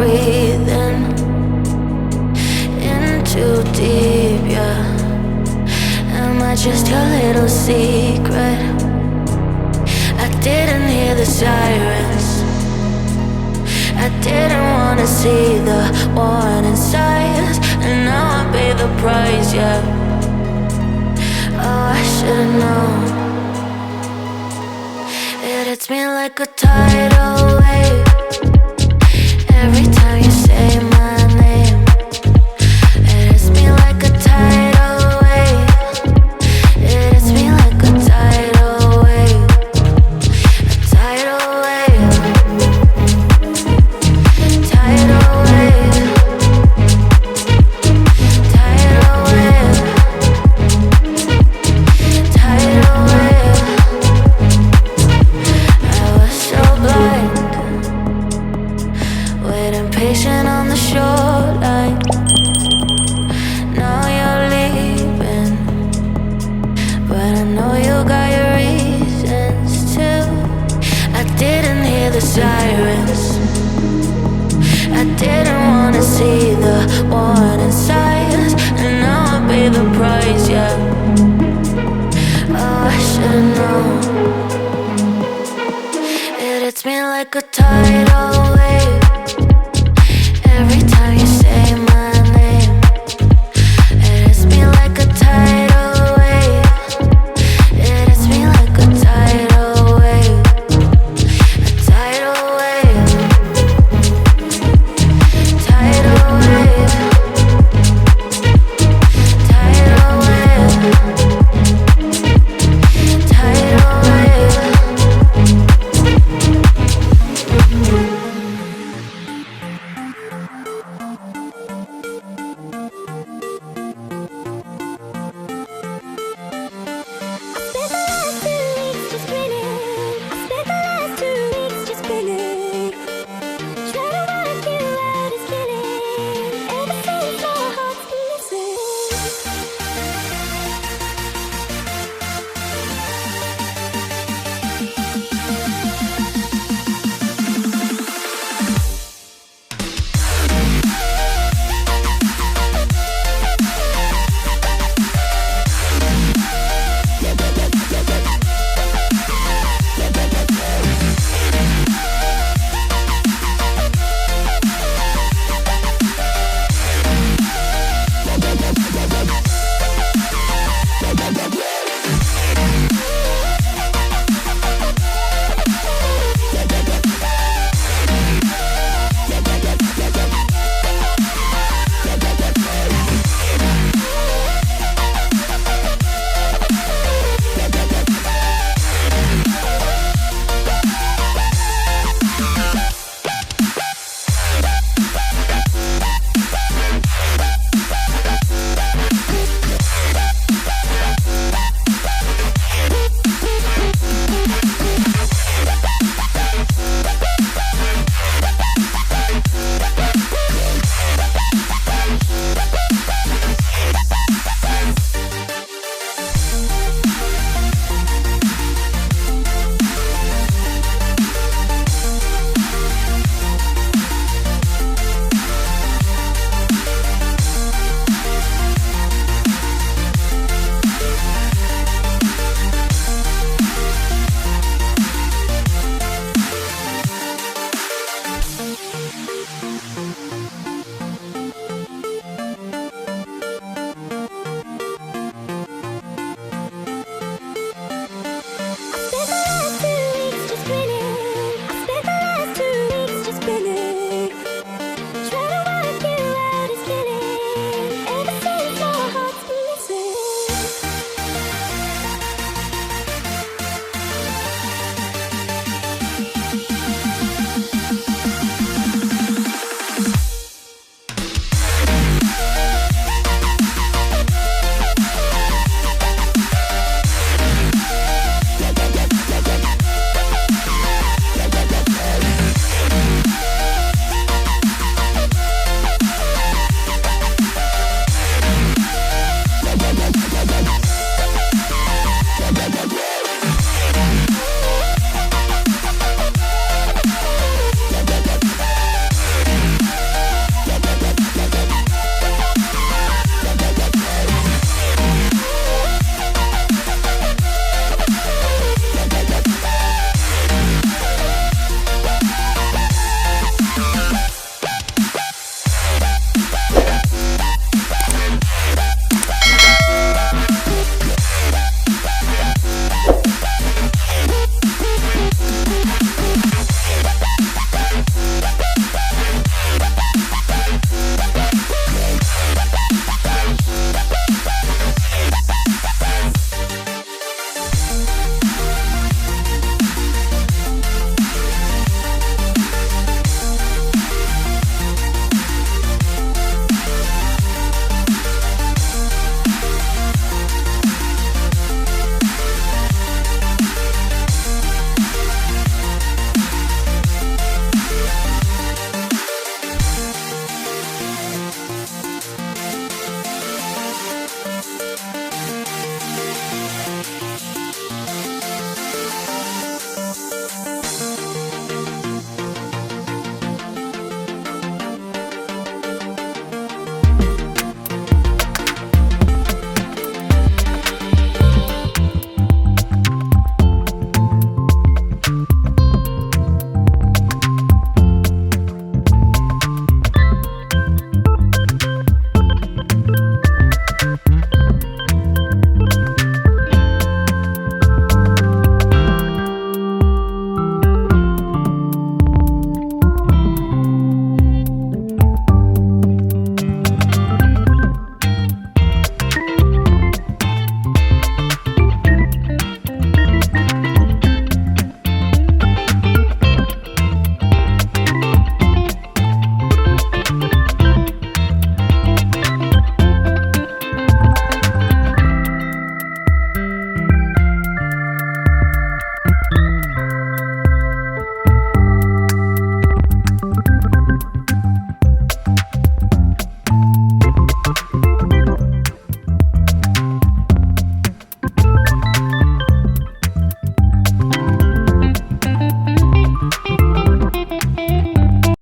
breathing in too deep, yeah. Am I just your little secret? I didn't hear the sirens, I didn't wanna see the warning signs, and now I pay the price, yeah. Oh, I should've known. It hits me like a tidal wave every time you say my name. It hits me like a tidal wave. It hits me like a tidal wave. A tidal wave. Tidal wave. Tidal wave. Tidal wave. I was so blind, waiting patient on the shoreline. Now you're leaving, but I know you got your reasons too. I didn't hear the sirens, I didn't wanna see the warning signs, and now I pay the price, yeah. Oh, I should've known. It hits me like a tidal wave